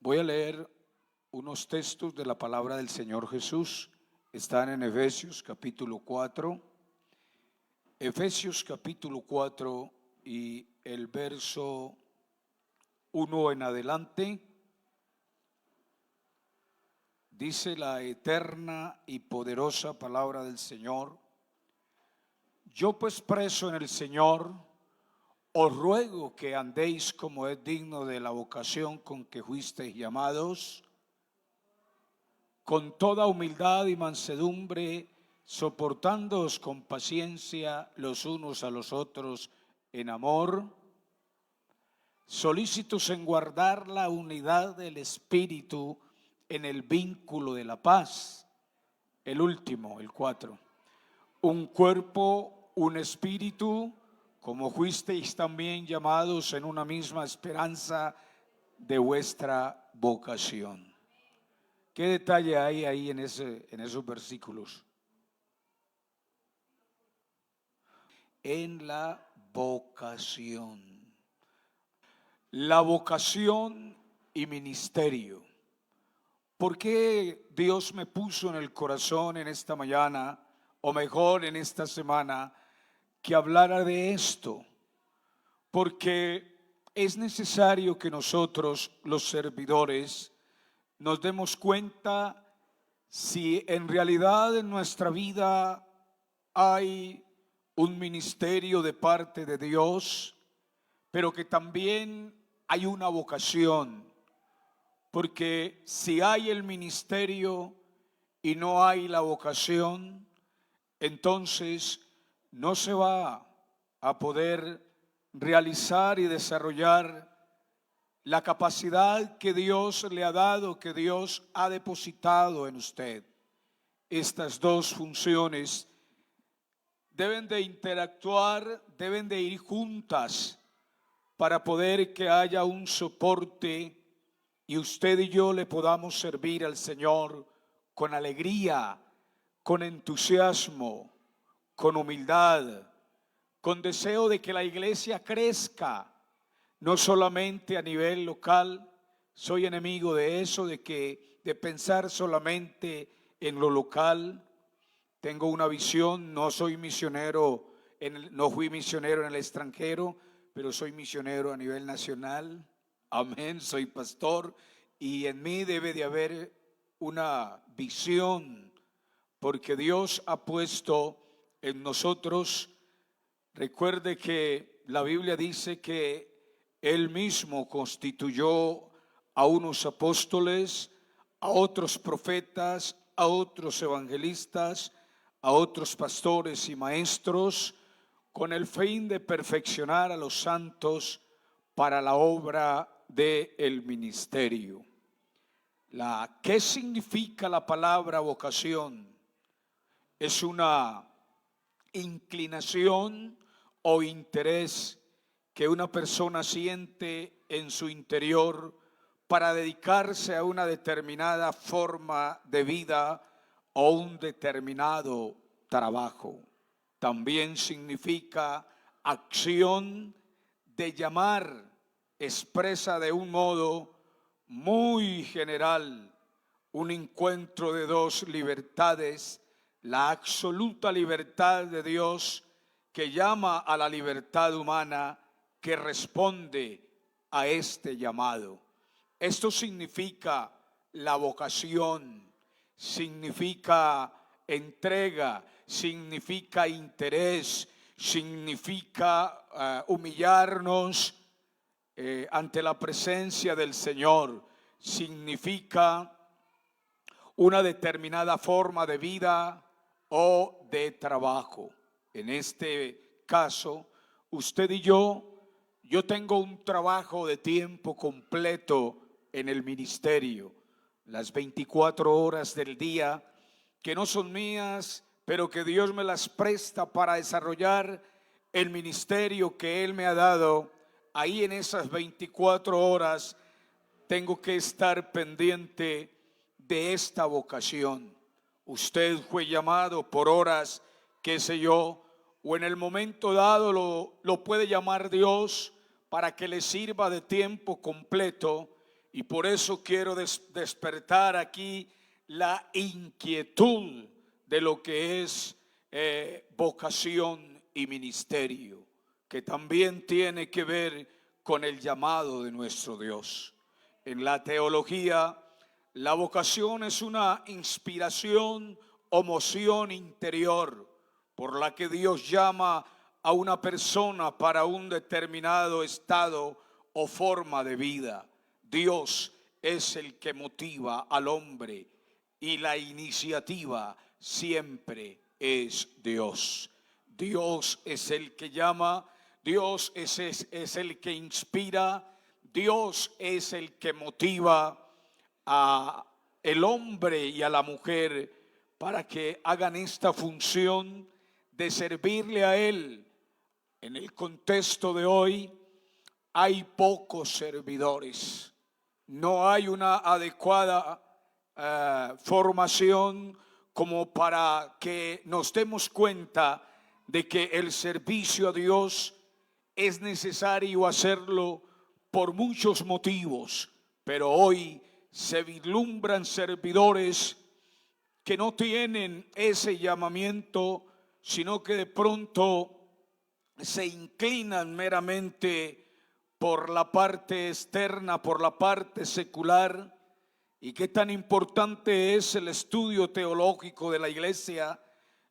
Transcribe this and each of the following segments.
Voy a leer unos textos de la palabra del Señor Jesús. Están en Efesios capítulo 4. Efesios capítulo 4 y el verso 1 en adelante. Dice la eterna y poderosa palabra del Señor: yo pues preso en el Señor, os ruego que andéis como es digno de la vocación con que fuisteis llamados, con toda humildad y mansedumbre, soportándoos con paciencia los unos a los otros en amor, solícitos en guardar la unidad del Espíritu en el vínculo de la paz. El último, el 4. Un cuerpo, un espíritu, como fuisteis también llamados en una misma esperanza de vuestra vocación. ¿Qué detalle hay ahí en esos versículos? En la vocación. La vocación y ministerio. ¿Por qué Dios me puso en el corazón en esta mañana, o mejor en esta semana, que hablara de esto? Porque es necesario que nosotros, los servidores, nos demos cuenta si en realidad en nuestra vida hay un ministerio de parte de Dios, pero que también hay una vocación. Porque si hay el ministerio y no hay la vocación, entonces no se va a poder realizar y desarrollar la capacidad que Dios le ha dado, que Dios ha depositado en usted. Estas dos funciones deben de interactuar, deben de ir juntas para poder que haya un soporte y usted y yo le podamos servir al Señor con alegría, con entusiasmo, con humildad, con deseo de que la iglesia crezca, no solamente a nivel local. Soy enemigo de eso, de pensar solamente en lo local. Tengo una visión, no soy misionero, no fui misionero en el extranjero, pero soy misionero a nivel nacional. Amén, soy pastor y en mí debe de haber una visión, porque Dios ha puesto en nosotros. Recuerde que la Biblia dice que Él mismo constituyó a unos apóstoles, a otros profetas, a otros evangelistas, a otros pastores y maestros, con el fin de perfeccionar a los santos para la obra del ministerio. ¿Qué significa la palabra vocación? Es una inclinación o interés que una persona siente en su interior para dedicarse a una determinada forma de vida o un determinado trabajo. También significa acción de llamar, expresa de un modo muy general un encuentro de dos libertades: la absoluta libertad de Dios, que llama a la libertad humana que responde a este llamado. Esto significa la vocación, significa entrega, significa interés, significa humillarnos ante la presencia del Señor, significa una determinada forma de vida o de trabajo. En este caso, usted y yo tengo un trabajo de tiempo completo en el ministerio, las 24 horas del día, que no son mías, pero que Dios me las presta para desarrollar el ministerio que Él me ha dado. Ahí en esas 24 horas tengo que estar pendiente de esta vocación. Usted fue llamado por horas, qué sé yo, o en el momento dado lo puede llamar Dios para que le sirva de tiempo completo. Y por eso quiero despertar aquí la inquietud de lo que es vocación y ministerio, que también tiene que ver con el llamado de nuestro Dios. En la teología, la vocación es una inspiración o moción interior por la que Dios llama a una persona para un determinado estado o forma de vida. Dios es el que motiva al hombre y la iniciativa siempre es Dios. Dios es el que llama, Dios es el que inspira, Dios es el que motiva a el hombre y a la mujer para que hagan esta función de servirle a Él. En el contexto de hoy hay pocos servidores, no hay una adecuada formación como para que nos demos cuenta de que el servicio a Dios es necesario hacerlo por muchos motivos, pero hoy se vislumbran servidores que no tienen ese llamamiento, sino que de pronto se inclinan meramente por la parte externa, por la parte secular. Y qué tan importante es el estudio teológico de la iglesia.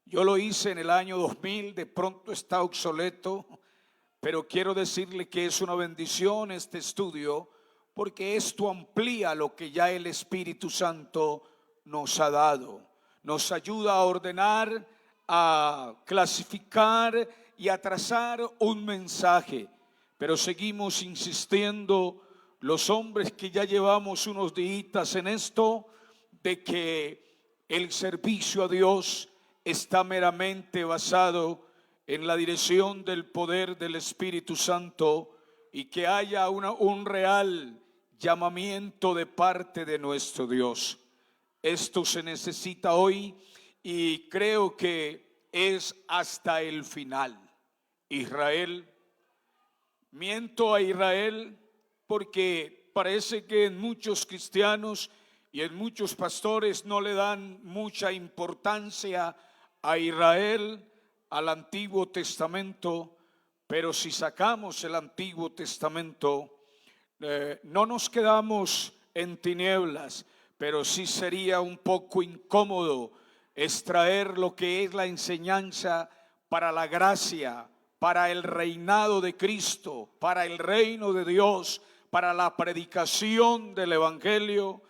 Yo lo hice en el año 2000, de pronto está obsoleto, pero quiero decirle que es una bendición este estudio, porque esto amplía lo que ya el Espíritu Santo nos ha dado. Nos ayuda a ordenar, a clasificar y a trazar un mensaje. Pero seguimos insistiendo, los hombres que ya llevamos unos días en esto, de que el servicio a Dios está meramente basado en la dirección del poder del Espíritu Santo y que haya un real llamamiento de parte de nuestro Dios. Esto se necesita hoy y creo que es hasta el final. Israel, miento a Israel porque parece que en muchos cristianos y en muchos pastores no le dan mucha importancia a Israel, al Antiguo Testamento, pero si sacamos el Antiguo Testamento, no nos quedamos en tinieblas, pero sí sería un poco incómodo extraer lo que es la enseñanza para la gracia, para el reinado de Cristo, para el reino de Dios, para la predicación del Evangelio.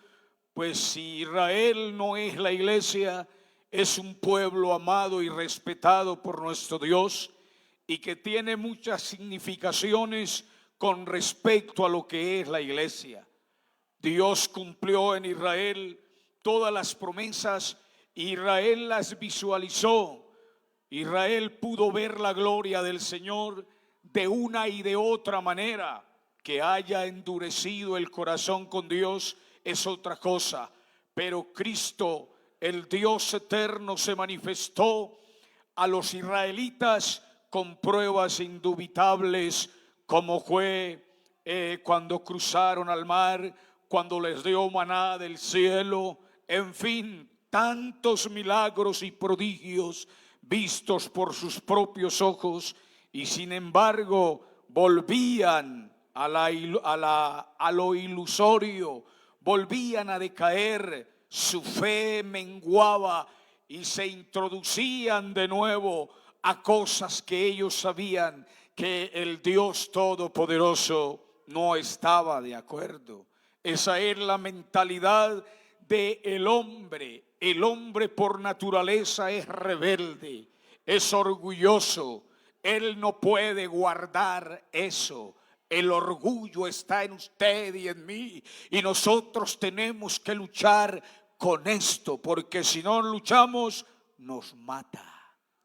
Pues si Israel no es la iglesia, es un pueblo amado y respetado por nuestro Dios y que tiene muchas significaciones con respecto a lo que es la iglesia. Dios cumplió en Israel todas las promesas, Israel las visualizó, Israel pudo ver la gloria del Señor de una y de otra manera. Que haya endurecido el corazón con Dios es otra cosa, pero Cristo, el Dios eterno, se manifestó a los israelitas con pruebas indubitables, como fue cuando cruzaron al mar, cuando les dio maná del cielo, en fin, tantos milagros y prodigios vistos por sus propios ojos, y sin embargo volvían a lo ilusorio, volvían a decaer, su fe menguaba y se introducían de nuevo a cosas que ellos sabían que el Dios Todopoderoso no estaba de acuerdo. Esa es la mentalidad del hombre. El hombre por naturaleza es rebelde, es orgulloso. Él no puede guardar eso. El orgullo está en usted y en mí, y nosotros tenemos que luchar con esto, porque si no luchamos, nos mata.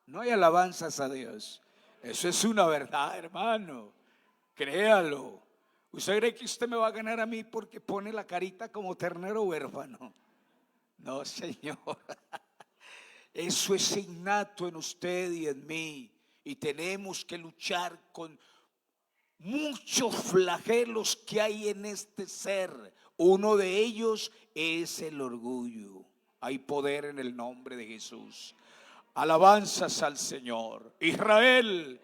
No hay alabanzas a Dios. Eso es una verdad, hermano. Créalo. ¿Usted cree que usted me va a ganar a mí porque pone la carita como ternero huérfano? No, Señor. Eso es innato en usted y en mí, y tenemos que luchar con muchos flagelos que hay en este ser. Uno de ellos es el orgullo. Hay poder en el nombre de Jesús. Alabanzas al Señor. Israel,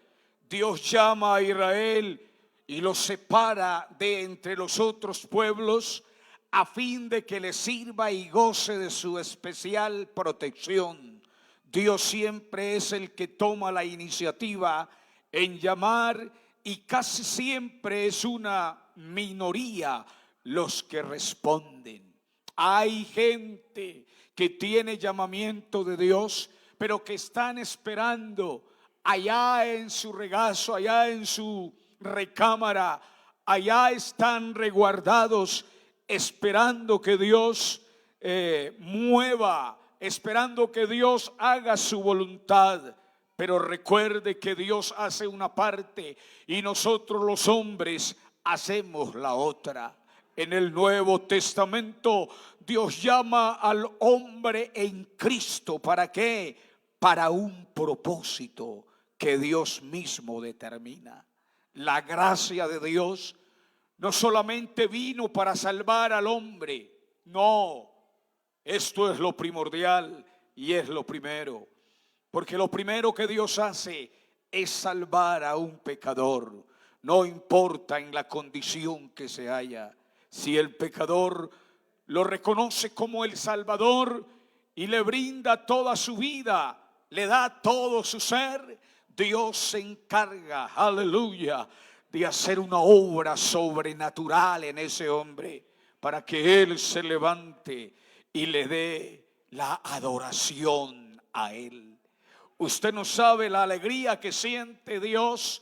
Dios llama a Israel y lo separa de entre los otros pueblos a fin de que le sirva y goce de su especial protección. Dios siempre es el que toma la iniciativa en llamar y casi siempre es una minoría los que responden. Hay gente que tiene llamamiento de Dios, pero que están esperando allá en su regazo, allá en su recámara, allá están resguardados, esperando que Dios mueva, esperando que Dios haga su voluntad. Pero recuerde que Dios hace una parte y nosotros los hombres hacemos la otra. En el Nuevo Testamento Dios llama al hombre en Cristo. ¿Para qué? Para un propósito que Dios mismo determina. La gracia de Dios no solamente vino para salvar al hombre, no, esto es lo primordial y es lo primero. Porque lo primero que Dios hace es salvar a un pecador, no importa en la condición que se haya. Si el pecador lo reconoce como el Salvador y le brinda toda su vida, le da todo su ser, Dios se encarga, aleluya, de hacer una obra sobrenatural en ese hombre para que él se levante y le dé la adoración a él. Usted no sabe la alegría que siente Dios,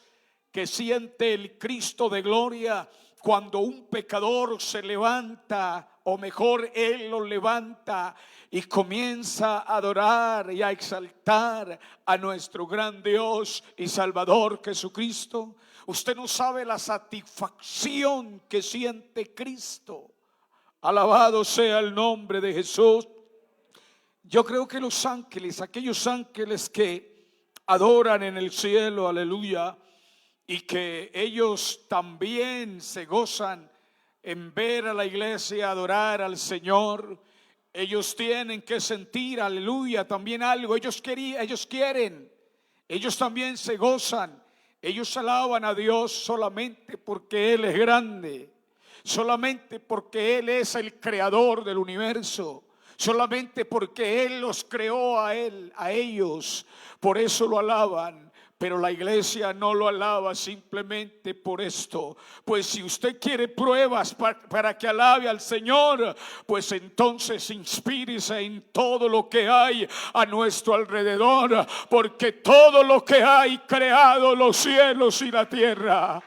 que siente el Cristo de gloria cuando un pecador se levanta, o mejor Él lo levanta y comienza a adorar y a exaltar a nuestro gran Dios y Salvador Jesucristo. Usted no sabe la satisfacción que siente Cristo. Alabado sea el nombre de Jesús. Yo creo que los ángeles, aquellos ángeles que adoran en el cielo, aleluya, y que ellos también se gozan en ver a la iglesia adorar al Señor, ellos tienen que sentir, aleluya, también algo. Ellos quieren, ellos también se gozan, ellos alaban a Dios solamente porque Él es grande, solamente porque Él es el creador del universo, solamente porque Él los creó a ellos, por eso lo alaban. Pero la iglesia no lo alaba simplemente por esto. Pues si usted quiere pruebas para que alabe al Señor, pues entonces inspírese en todo lo que hay a nuestro alrededor, porque todo lo que hay creado, los cielos y la tierra,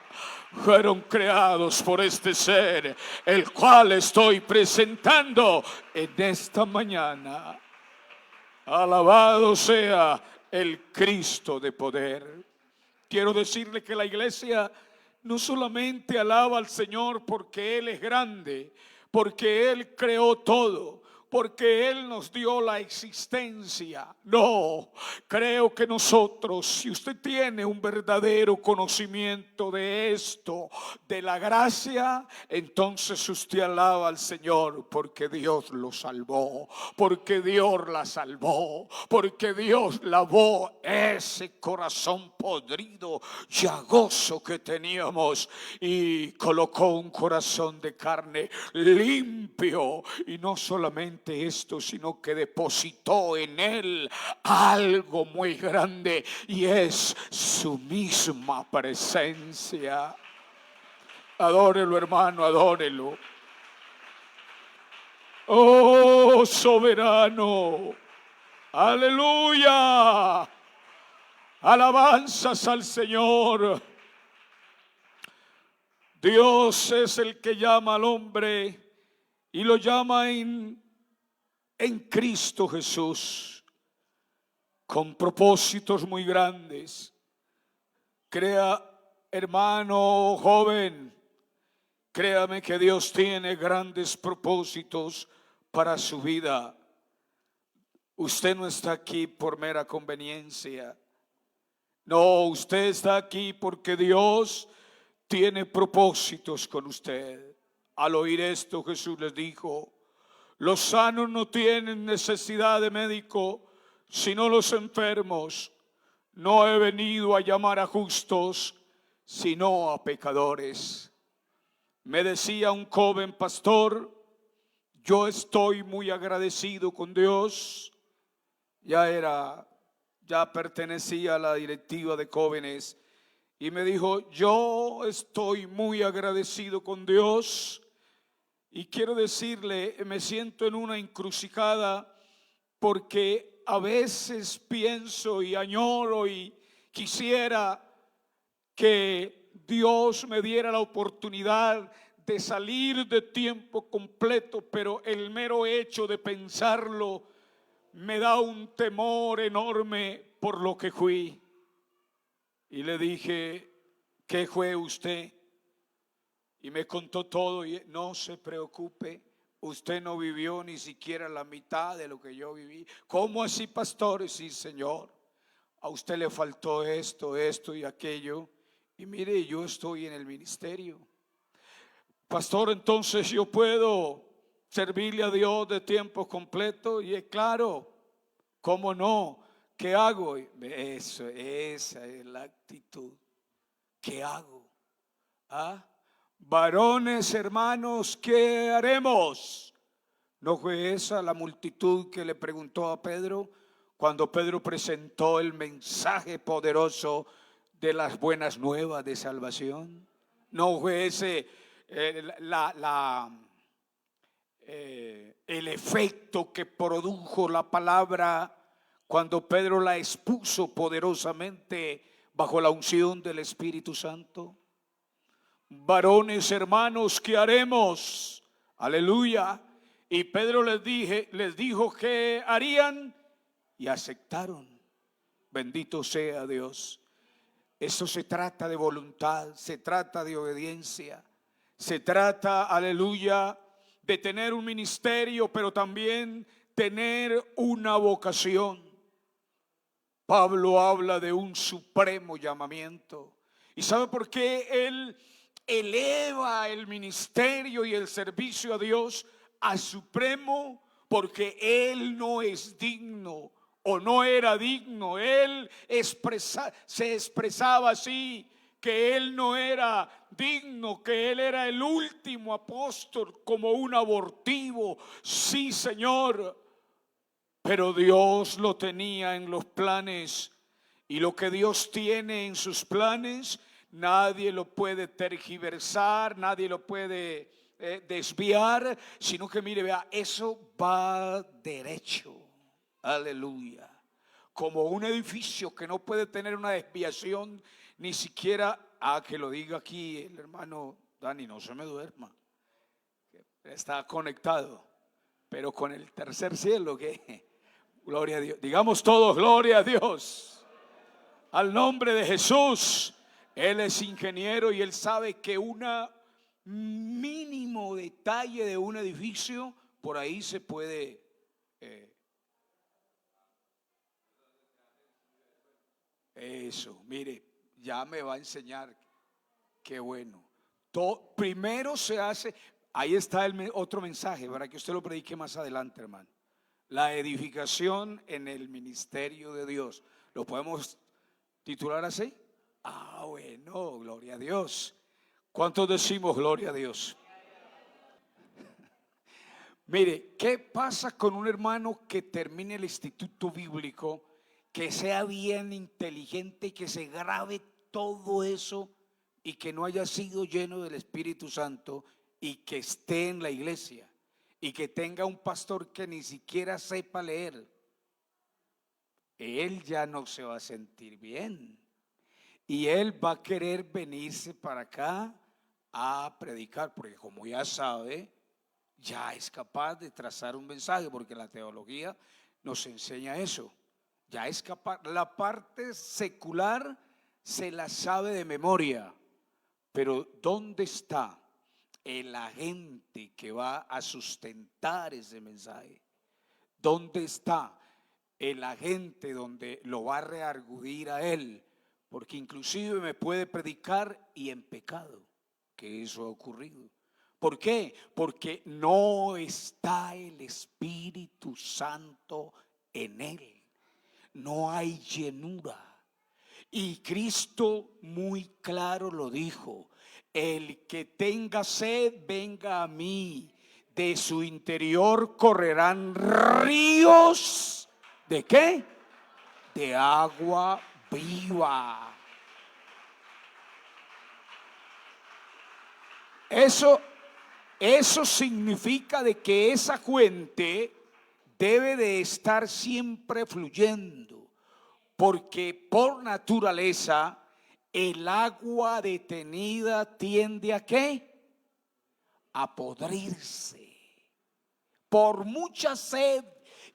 fueron creados por este ser, el cual estoy presentando en esta mañana. Alabado sea el Cristo de poder. Quiero decirle que la iglesia no solamente alaba al Señor porque Él es grande, porque Él creó todo, porque Él nos dio la existencia. No, creo que nosotros, si usted tiene un verdadero conocimiento de esto, de la gracia, entonces usted alaba al Señor porque Dios lo salvó, porque Dios la salvó, porque Dios lavó ese corazón podrido, llagoso que teníamos y colocó un corazón de carne limpio. Y no solamente esto, sino que depositó en él algo muy grande, y es su misma presencia. Adórelo, hermano, adórelo. Oh, soberano, aleluya, alabanzas al Señor. Dios es el que llama al hombre y lo llama en Cristo Jesús con propósitos muy grandes. Crea, hermano joven, créame que Dios tiene grandes propósitos para su vida. Usted no está aquí por mera conveniencia. No, usted está aquí porque Dios tiene propósitos con usted. Al oír esto, Jesús les dijo: los sanos no tienen necesidad de médico, sino los enfermos. No he venido a llamar a justos, sino a pecadores. Me decía un joven pastor: yo estoy muy agradecido con Dios. Ya pertenecía a la directiva de jóvenes y me dijo: yo estoy muy agradecido con Dios. Y quiero decirle, me siento en una encrucijada, porque a veces pienso y añoro y quisiera que Dios me diera la oportunidad de salir de tiempo completo, pero el mero hecho de pensarlo me da un temor enorme por lo que fui. Y le dije: ¿qué fue usted? Y me contó todo. Y no se preocupe, usted no vivió ni siquiera la mitad de lo que yo viví. ¿Cómo así, pastor? Sí, señor, a usted le faltó esto, esto y aquello. Y mire, yo estoy en el ministerio. Pastor, entonces yo puedo servirle a Dios de tiempo completo. Y es claro, ¿cómo no? ¿Qué hago? Esa es la actitud. ¿Qué hago? Varones, hermanos, ¿qué haremos? ¿No fue esa la multitud que le preguntó a Pedro cuando Pedro presentó el mensaje poderoso de las buenas nuevas de salvación? ¿No fue ese el efecto que produjo la palabra cuando Pedro la expuso poderosamente bajo la unción del Espíritu Santo? Varones, hermanos, ¿qué haremos? Aleluya. Y Pedro les dijo que harían, y aceptaron. Bendito sea Dios. Eso se trata de voluntad, se trata de obediencia, se trata, aleluya, de tener un ministerio, pero también tener una vocación. Pablo habla de un supremo llamamiento. ¿Y sabe por qué él eleva el ministerio y el servicio a Dios a supremo? Porque él no es digno, o no era digno. Él se expresaba así, que él no era digno, que él era el último apóstol, como un abortivo. Sí, Señor, pero Dios lo tenía en los planes, y lo que Dios tiene en sus planes nadie lo puede tergiversar, nadie lo puede desviar, sino que mire, vea, eso va derecho. Aleluya. Como un edificio que no puede tener una desviación, ni siquiera, que lo diga aquí el hermano Dani, no se me duerma, está conectado, pero con el tercer cielo, que gloria a Dios. Digamos todos: gloria a Dios. Al nombre de Jesús. Él es ingeniero y él sabe que un mínimo detalle de un edificio, por ahí se puede eso, mire, ya me va a enseñar. Qué bueno. Primero se hace, ahí está otro mensaje para que usted lo predique más adelante, hermano. La edificación en el ministerio de Dios. ¿Lo podemos titular así? Bueno, gloria a Dios. ¿Cuántos decimos gloria a Dios? Mire, ¿qué pasa con un hermano que termine el instituto bíblico, que sea bien inteligente y que se grabe todo eso y que no haya sido lleno del Espíritu Santo y que esté en la iglesia y que tenga un pastor que ni siquiera sepa leer? Él ya no se va a sentir bien y él va a querer venirse para acá a predicar, porque como ya sabe, ya es capaz de trazar un mensaje, porque la teología nos enseña eso. Ya es capaz, la parte secular se la sabe de memoria, pero ¿dónde está el agente que va a sustentar ese mensaje? ¿Dónde está el agente donde lo va a reargudir a él? Porque inclusive me puede predicar y en pecado, que eso ha ocurrido. ¿Por qué? Porque no está el Espíritu Santo en él. No hay llenura. Y Cristo muy claro lo dijo: el que tenga sed, venga a mí. De su interior correrán ríos. ¿De qué? De agua viva. Eso significa de que esa fuente debe de estar siempre fluyendo, porque por naturaleza el agua detenida tiende a ¿qué? A podrirse. Por mucha sed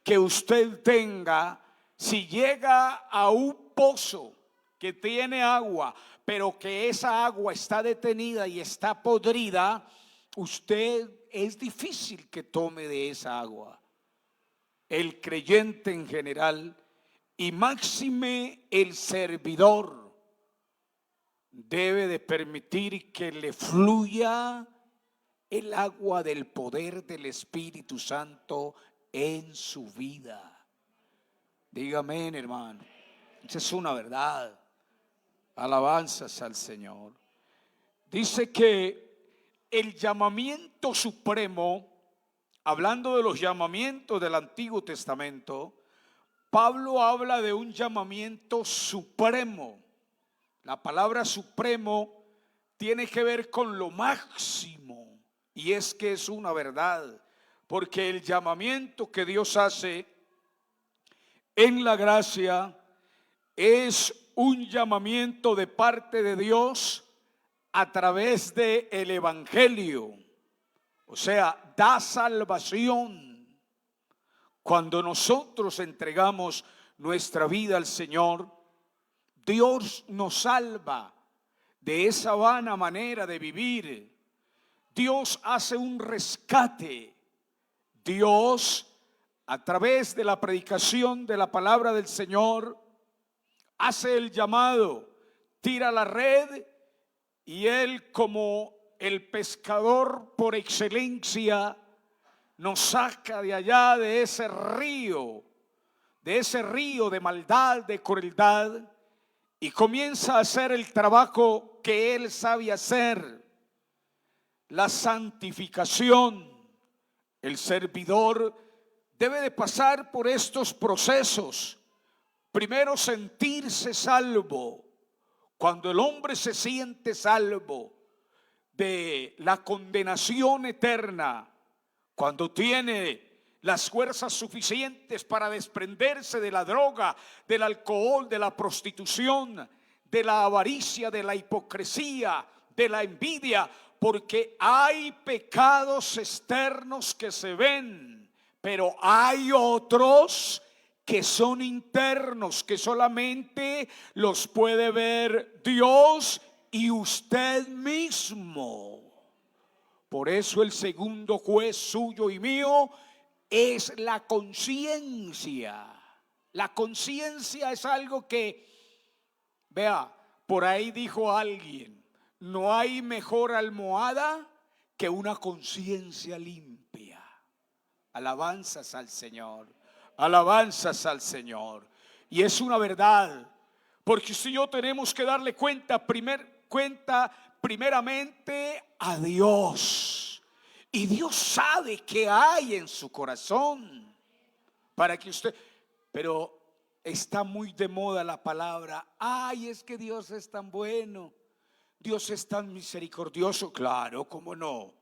que usted tenga, si llega a un pozo que tiene agua, pero que esa agua está detenida y está podrida, usted es difícil que tome de esa agua. El creyente en general, y máxime el servidor, debe de permitir que le fluya el agua del poder del Espíritu Santo en su vida. Dígame, hermano. Esa es una verdad. Alabanzas al Señor. Dice que el llamamiento supremo, hablando de los llamamientos del Antiguo Testamento, Pablo habla de un llamamiento supremo. La palabra supremo tiene que ver con lo máximo. Y es que es una verdad, porque el llamamiento que Dios hace en la gracia es un llamamiento de parte de Dios a través del Evangelio. O sea, da salvación. Cuando nosotros entregamos nuestra vida al Señor, Dios nos salva de esa vana manera de vivir. Dios hace un rescate. Dios, a través de la predicación de la palabra del Señor, hace el llamado, tira la red, y Él, como el pescador por excelencia, nos saca de allá, de ese río de maldad, de crueldad, y comienza a hacer el trabajo que Él sabe hacer. La santificación. El servidor debe de pasar por estos procesos. Primero, sentirse salvo. Cuando el hombre se siente salvo de la condenación eterna, cuando tiene las fuerzas suficientes para desprenderse de la droga, del alcohol, de la prostitución, de la avaricia, de la hipocresía, de la envidia, porque hay pecados externos que se ven, pero hay otros que son internos, que solamente los puede ver Dios y usted mismo. Por eso el segundo juez suyo y mío es la conciencia. La conciencia es algo que, vea, por ahí dijo alguien: no hay mejor almohada que una conciencia limpia. Alabanzas al Señor, alabanzas al Señor. Y es una verdad, porque si yo tenemos que darle cuenta primeramente a Dios. Y Dios sabe qué hay en su corazón para que usted, pero está muy de moda la palabra: ay, es que Dios es tan bueno, Dios es tan misericordioso. Claro, cómo no,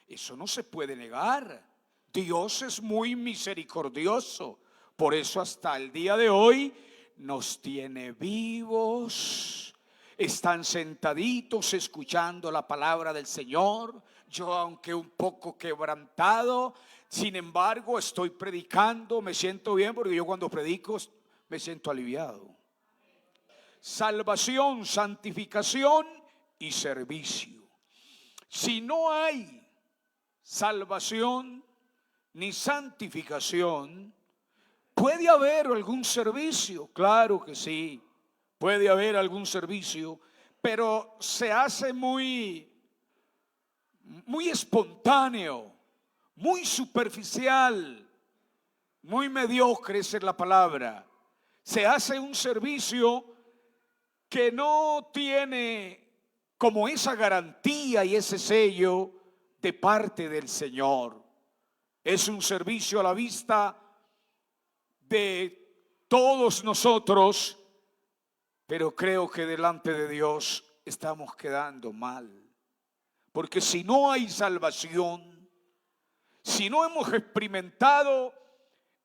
eso no se puede negar. Dios es muy misericordioso. Por eso hasta el día de hoy nos tiene vivos. Están sentaditos escuchando la palabra del Señor. Yo, aunque un poco quebrantado, sin embargo estoy predicando, me siento bien, porque yo cuando predico me siento aliviado. Salvación, santificación y servicio. Si no hay salvación ni santificación, ¿puede haber algún servicio? Claro que sí, puede haber algún servicio, pero se hace muy muy espontáneo, muy superficial, muy mediocre, esa es la palabra. Se hace un servicio que no tiene como esa garantía y ese sello de parte del Señor. Es un servicio a la vista de todos nosotros, pero creo que delante de Dios estamos quedando mal. Porque si no hay salvación, si no hemos experimentado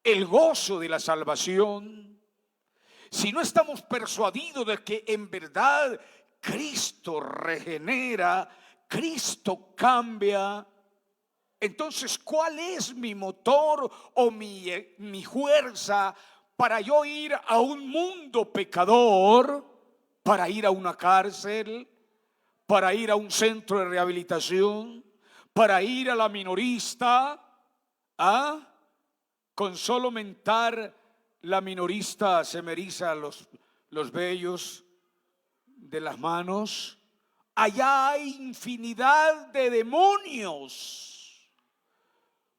el gozo de la salvación, si no estamos persuadidos de que en verdad Cristo regenera, Cristo cambia, entonces ¿cuál es mi motor o mi fuerza para yo ir a un mundo pecador, para ir a una cárcel, para ir a un centro de rehabilitación, para ir a la minorista? Con solo mentar la minorista se me erizan los vellos de las manos. Allá hay infinidad de demonios.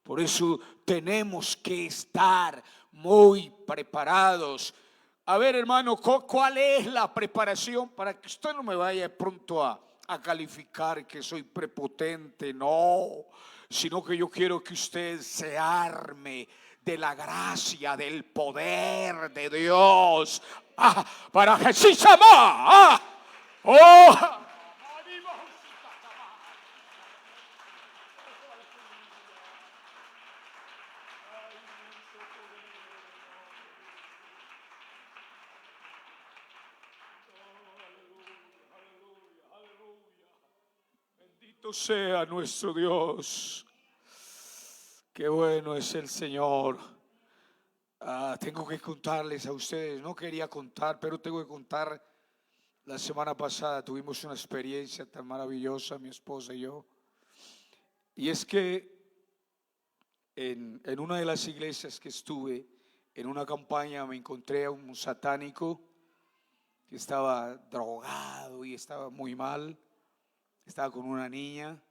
Por eso tenemos que estar muy preparados. A ver, hermano, ¿cuál es la preparación? Para que usted no me vaya pronto a calificar que soy prepotente, no, sino que yo quiero que usted se arme de la gracia, del poder de Dios. Para Jesús amar. Oh. Bendito sea nuestro Dios. Qué bueno es el Señor. Tengo que contarles a ustedes, no quería contar, pero tengo que contar. La semana pasada tuvimos una experiencia tan maravillosa, mi esposa y yo. Y es que en una de las iglesias que estuve, en una campaña, me encontré a un satánico que estaba drogado y estaba muy mal. Estaba con una niña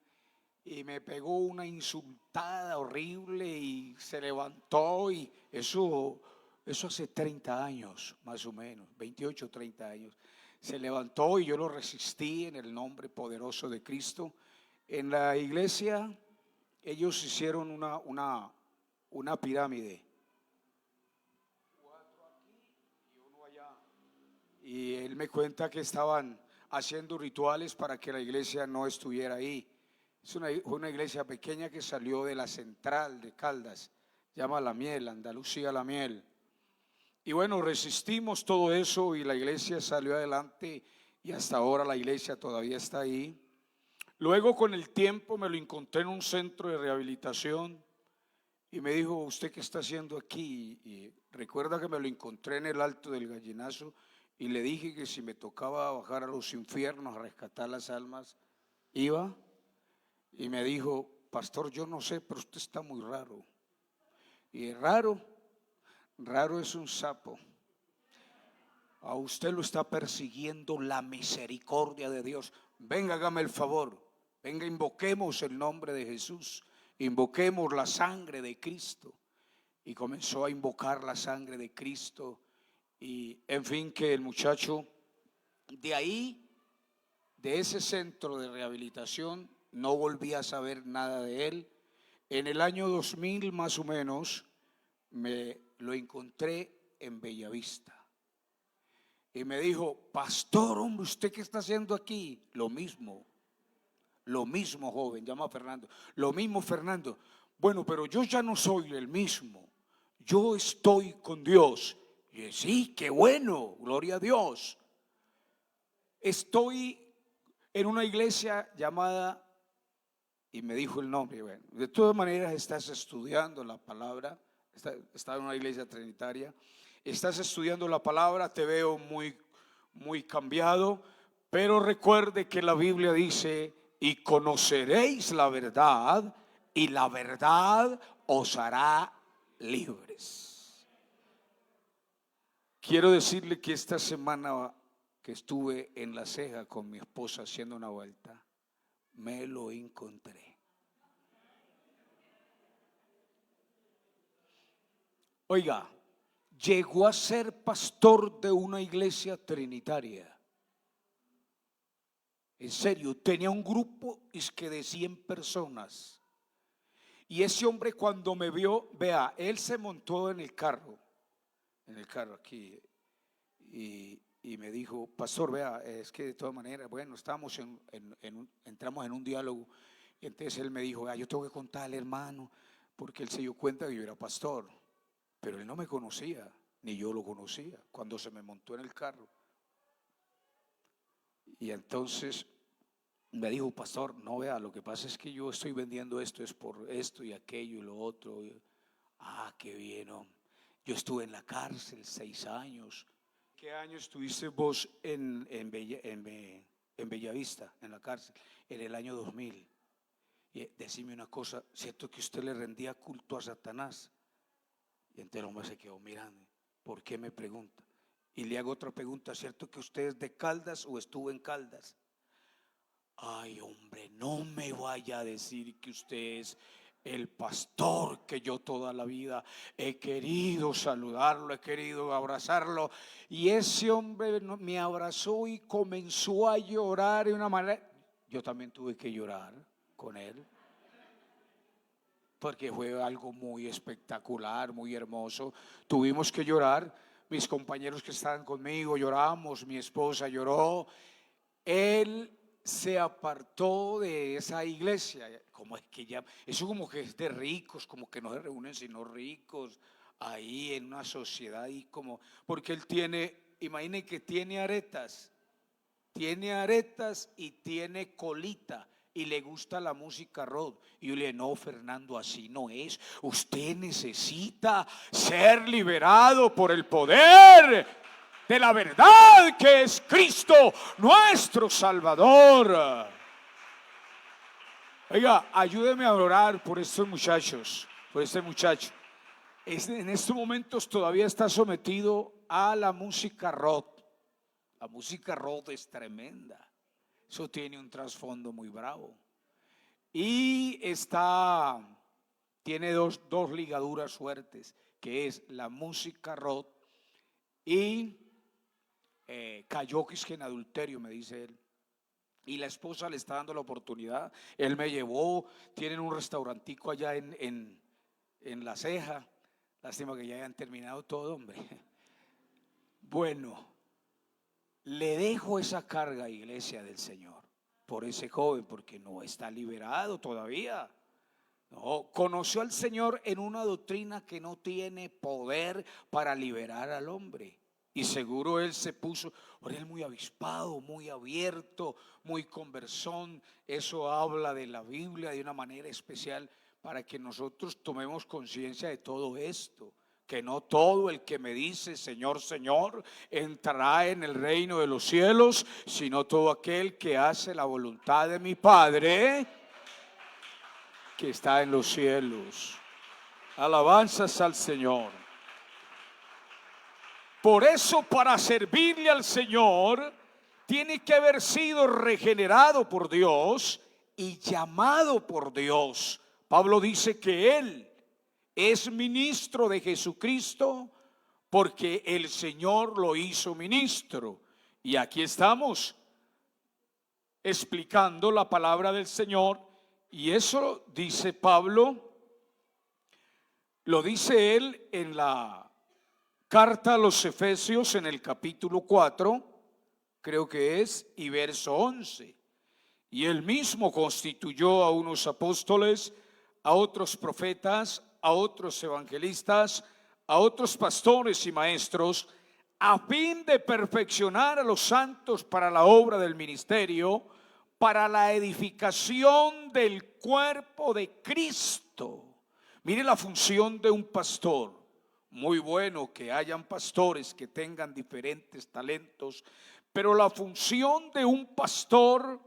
y me pegó una insultada horrible y se levantó, y eso hace 30 años, más o menos, 28, 30 años. Se levantó y yo lo resistí en el nombre poderoso de Cristo. En la iglesia ellos hicieron una pirámide. 4 aquí y 1 allá. Y él me cuenta que estaban haciendo rituales para que la iglesia no estuviera ahí. Es una iglesia pequeña que salió de la central de Caldas, llama La Miel, Andalucía La Miel. Y bueno, resistimos todo eso y la iglesia salió adelante y hasta ahora la iglesia todavía está ahí. Luego con el tiempo me lo encontré en un centro de rehabilitación y me dijo: ¿usted qué está haciendo aquí? Y recuerda que me lo encontré en el Alto del Gallinazo y le dije que si me tocaba bajar a los infiernos a rescatar las almas, iba. Y me dijo: pastor, yo no sé, pero usted está muy raro. Y raro es un sapo. A usted lo está persiguiendo la misericordia de Dios. Venga, hágame el favor. Venga, invoquemos el nombre de Jesús. Invoquemos la sangre de Cristo. Y comenzó a invocar la sangre de Cristo. Y en fin, que el muchacho de ahí, de ese centro de rehabilitación, no volví a saber nada de él. En el año 2000 más o menos me lo encontré en Bellavista y me dijo: pastor, hombre, ¿usted qué está haciendo aquí? Lo mismo, joven, llama a Fernando. Lo mismo, Fernando. Bueno, pero yo ya no soy el mismo, yo estoy con Dios. Y yo: sí, qué bueno, gloria a Dios. Estoy en una iglesia llamada, y me dijo el nombre. Bueno, de todas maneras, estás estudiando la palabra. Está en una iglesia trinitaria. Estás estudiando la palabra, te veo muy cambiado. Pero recuerde que la Biblia dice: y conoceréis la verdad, y la verdad os hará libres. Quiero decirle que esta semana que estuve en La Ceja con mi esposa haciendo una vuelta, me lo encontré. Oiga, llegó a ser pastor de una iglesia trinitaria. En serio, tenía un grupo de 100 personas. Y ese hombre cuando me vio, vea, él se montó en el carro aquí, y me dijo: pastor, vea, es que de todas maneras, bueno, estamos entramos en un diálogo. Y entonces él me dijo: yo tengo que contarle, hermano, porque él se dio cuenta que yo era pastor, pero él no me conocía, ni yo lo conocía, cuando se me montó en el carro. Y entonces me dijo: pastor, no, vea, lo que pasa es que yo estoy vendiendo esto, es por esto y aquello y lo otro. Qué bien, hombre. Yo estuve en la cárcel 6 años. ¿Qué año estuviste vos en Bellavista, en la cárcel? En el año 2000. Y decime una cosa, ¿cierto que usted le rendía culto a Satanás? Y entonces el hombre se quedó mirando. ¿Por qué me pregunta? Y le hago otra pregunta: ¿cierto que usted es de Caldas o estuvo en Caldas? Ay, hombre, no me vaya a decir que usted es el pastor que yo toda la vida he querido saludarlo, he querido abrazarlo. Y ese hombre me abrazó y comenzó a llorar de una manera. Yo también tuve que llorar con él, porque fue algo muy espectacular, muy hermoso. Tuvimos que llorar, mis compañeros que estaban conmigo lloramos, mi esposa lloró. Él se apartó de esa iglesia. Como es que ya, eso como que es de ricos, como que no se reúnen sino ricos ahí en una sociedad, y como, porque él tiene, imagine que tiene aretas y tiene colita, y le gusta la música rock. Y yo le dije: no, Fernando, así no es. Usted necesita ser liberado por el poder de la verdad, que es Cristo nuestro Salvador. Oiga, ayúdeme a orar por estos muchachos, por este muchacho. En estos momentos todavía está sometido a la música rock. La música rock es tremenda. Eso tiene un trasfondo muy bravo. Y tiene dos ligaduras fuertes, que es la música rock y cayó que en adulterio, me dice él. Y la esposa le está dando la oportunidad. Él me llevó, tienen un restaurantico allá en La Ceja. Lástima que ya hayan terminado todo, hombre. Bueno, le dejo esa carga, iglesia del Señor, por ese joven, porque no está liberado todavía. No, conoció al Señor en una doctrina que no tiene poder para liberar al hombre. Y seguro él se puso, por él muy avispado, muy abierto, muy conversón. Eso habla de la Biblia de una manera especial, para que nosotros tomemos conciencia de todo esto. Que no todo el que me dice Señor, Señor, entrará en el reino de los cielos, sino todo aquel que hace la voluntad de mi Padre que está en los cielos. Alabanzas al Señor. Por eso, para servirle al Señor, tiene que haber sido regenerado por Dios y llamado por Dios. Pablo dice que él es ministro de Jesucristo porque el Señor lo hizo ministro. Y aquí estamos explicando la palabra del Señor. Y eso dice Pablo, lo dice él en la carta a los Efesios, en el capítulo 4, creo que es, y verso 11. Y él mismo constituyó a unos apóstoles, a otros profetas, a otros evangelistas, a otros pastores y maestros, a fin de perfeccionar a los santos para la obra del ministerio, para la edificación del cuerpo de Cristo. Mire la función de un pastor. Muy bueno que hayan pastores que tengan diferentes talentos, pero la función de un pastor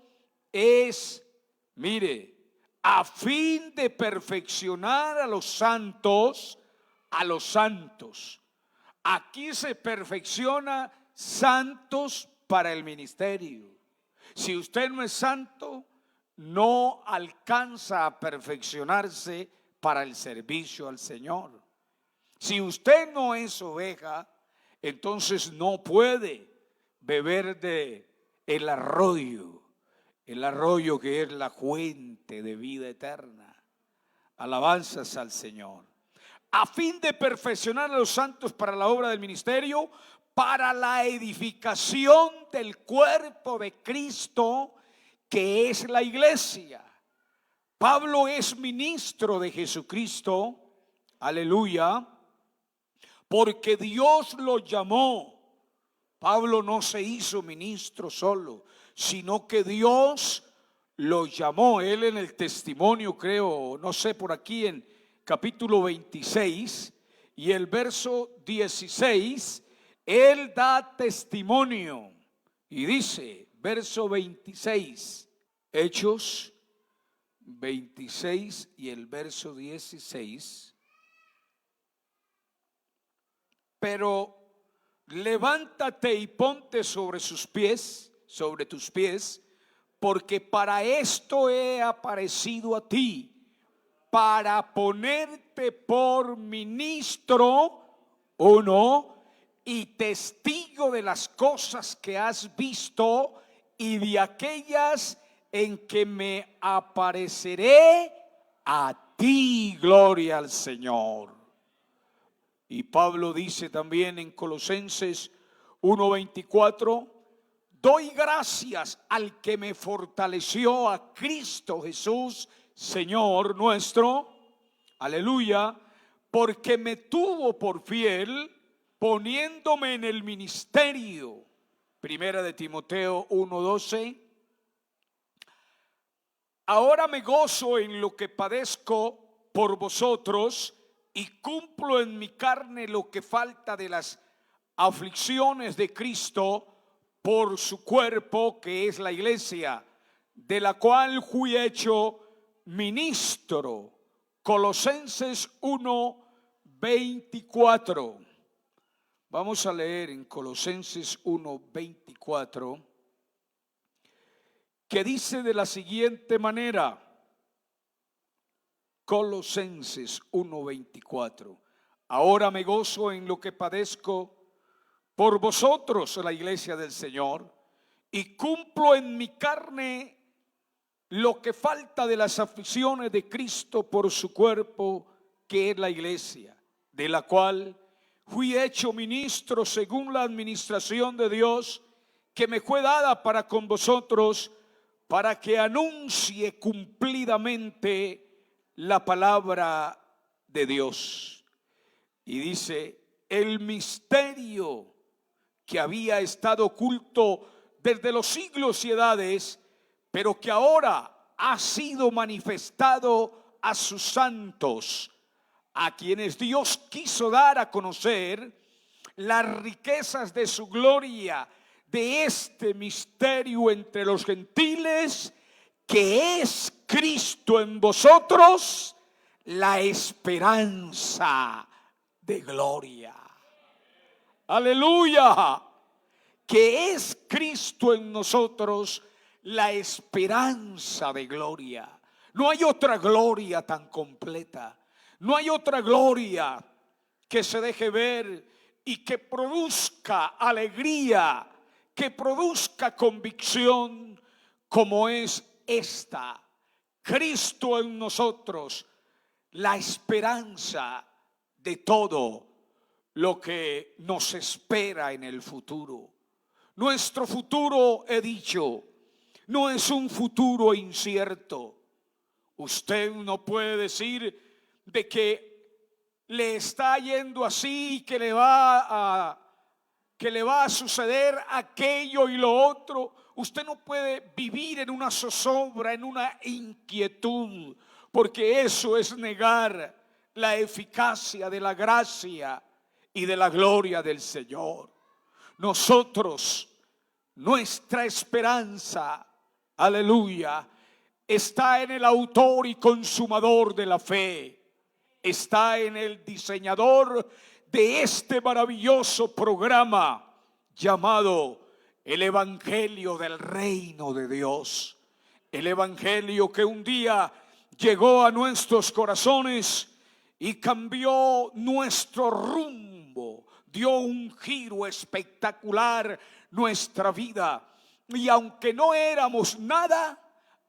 es, mire, a fin de perfeccionar a los santos, a los santos. Aquí se perfecciona santos para el ministerio. Si usted no es santo, no alcanza a perfeccionarse para el servicio al Señor. Si usted no es oveja, entonces no puede beber de el arroyo que es la fuente de vida eterna. Alabanzas al Señor. A fin de perfeccionar a los santos para la obra del ministerio, para la edificación del cuerpo de Cristo, que es la iglesia. Pablo es ministro de Jesucristo, aleluya, porque Dios lo llamó. Pablo no se hizo ministro solo, sino que Dios lo llamó. Él en el testimonio, creo, no sé, por aquí en capítulo 26 y el verso 16, él da testimonio y dice, verso 26, Hechos 26 y el verso 16, pero levántate y ponte sobre tus pies, porque para esto he aparecido a ti, para ponerte por ministro, y testigo de las cosas que has visto y de aquellas en que me apareceré a ti. Gloria al Señor. Y Pablo dice también en Colosenses 1:24, doy gracias al que me fortaleció, a Cristo Jesús, Señor nuestro, aleluya, porque me tuvo por fiel, poniéndome en el ministerio. Primera de Timoteo 1:12. Ahora me gozo en lo que padezco por vosotros y cumplo en mi carne lo que falta de las aflicciones de Cristo por su cuerpo, que es la iglesia, de la cual fui hecho ministro. Colosenses 1:24. Vamos a leer en Colosenses 1:24, que dice de la siguiente manera. Colosenses 1:24. Ahora me gozo en lo que padezco por vosotros, la iglesia del Señor, y cumplo en mi carne lo que falta de las aflicciones de Cristo por su cuerpo, que es la iglesia, de la cual fui hecho ministro según la administración de Dios que me fue dada para con vosotros, para que anuncie cumplidamente la palabra de Dios. Y dice, el misterio que había estado oculto desde los siglos y edades, pero que ahora ha sido manifestado a sus santos, a quienes Dios quiso dar a conocer las riquezas de su gloria, de este misterio entre los gentiles, que es Cristo en vosotros, la esperanza de gloria. Aleluya. Que es Cristo en nosotros, la esperanza de gloria. No hay otra gloria tan completa. No hay otra gloria que se deje ver y que produzca alegría, que produzca convicción, como es esta. Cristo en nosotros, la esperanza de todo lo que nos espera en el futuro. Nuestro futuro, he dicho, no es un futuro incierto. Usted no puede decir de que le está yendo así, que le va a suceder aquello y lo otro. Usted no puede vivir en una zozobra, en una inquietud, porque eso es negar la eficacia de la gracia y de la gloria del Señor. Nosotros, nuestra esperanza, aleluya, está en el autor y consumador de la fe. Está en el diseñador de este maravilloso programa llamado el Evangelio del Reino de Dios. El evangelio que un día llegó a nuestros corazones y cambió nuestro rumbo, dio un giro espectacular nuestra vida. Y aunque no éramos nada,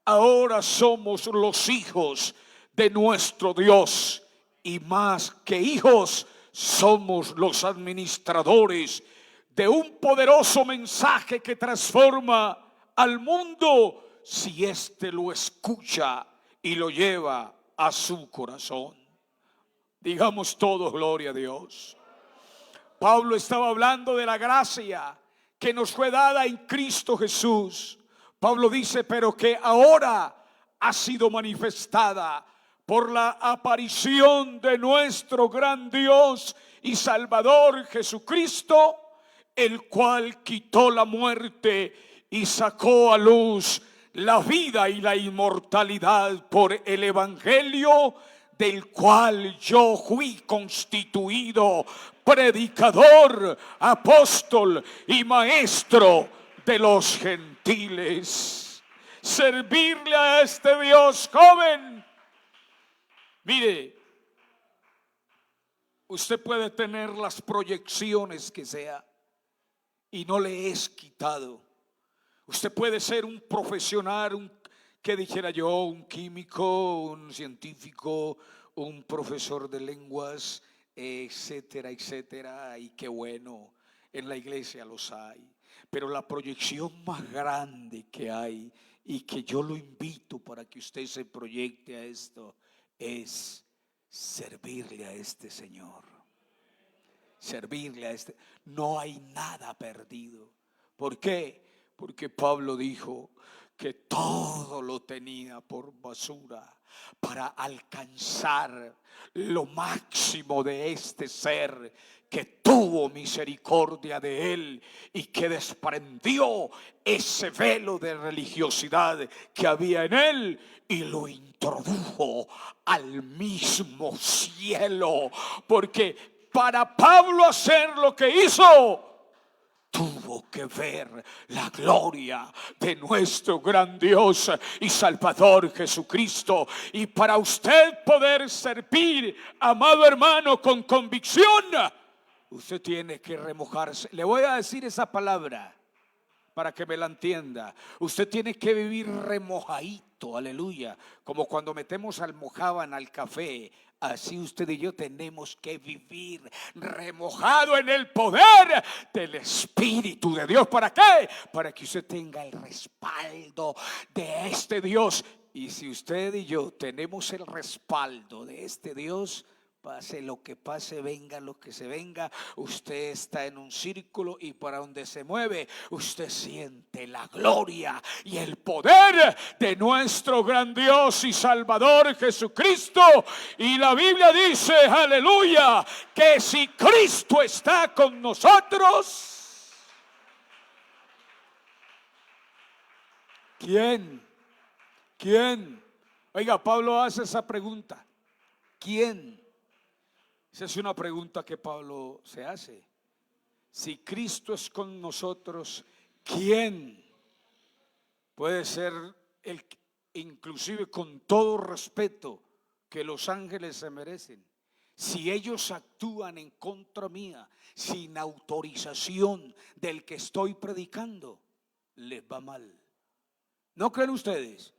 ahora somos los hijos de nuestro Dios. Y más que hijos, somos los administradores de un poderoso mensaje que transforma al mundo si éste lo escucha y lo lleva a su corazón. Digamos todos gloria a Dios. Pablo estaba hablando de la gracia que nos fue dada en Cristo Jesús. Pablo dice, pero que ahora ha sido manifestada por la aparición de nuestro gran Dios y Salvador Jesucristo, el cual quitó la muerte y sacó a luz la vida y la inmortalidad por el evangelio, del cual yo fui constituido predicador, apóstol y maestro de los gentiles. Servirle a este Dios, joven. Mire, usted puede tener las proyecciones que sea y no le es quitado. Usted puede ser un profesional, que dijera yo, un químico, un científico, un profesor de lenguas, etcétera, etcétera. Y qué bueno, en la iglesia los hay. Pero la proyección más grande que hay, y que yo lo invito para que usted se proyecte a esto, es servirle a este Señor. Servirle a este. No hay nada perdido. ¿Por qué? Porque Pablo dijo que todo lo tenía por basura para alcanzar lo máximo de este ser que tuvo misericordia de él y que desprendió ese velo de religiosidad que había en él y lo introdujo al mismo cielo. Porque para Pablo hacer lo que hizo, tuvo que ver la gloria de nuestro gran Dios y Salvador Jesucristo. Y para usted poder servir, amado hermano, con convicción, usted tiene que remojarse. Le voy a decir esa palabra para que me la entienda. Usted tiene que vivir remojadito, aleluya. Como cuando metemos almojábana al café. Así usted y yo tenemos que vivir remojado en el poder del Espíritu de Dios. ¿Para qué? Para que usted tenga el respaldo de este Dios. Y si usted y yo tenemos el respaldo de este Dios, pase lo que pase, venga lo que se venga, usted está en un círculo y para donde se mueve, usted siente la gloria y el poder de nuestro gran Dios y Salvador Jesucristo. Y la Biblia dice, aleluya, que si Cristo está con nosotros, ¿quién? Oiga, Pablo hace esa pregunta. ¿Quién? Esa es una pregunta que Pablo se hace. Si Cristo es con nosotros, ¿quién puede ser el, inclusive con todo respeto que los ángeles se merecen? Si ellos actúan en contra mía, sin autorización del que estoy predicando, les va mal. ¿No creen ustedes?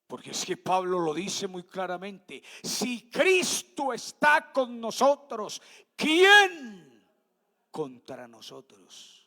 Porque es que Pablo lo dice muy claramente. Si Cristo está con nosotros, ¿quién contra nosotros?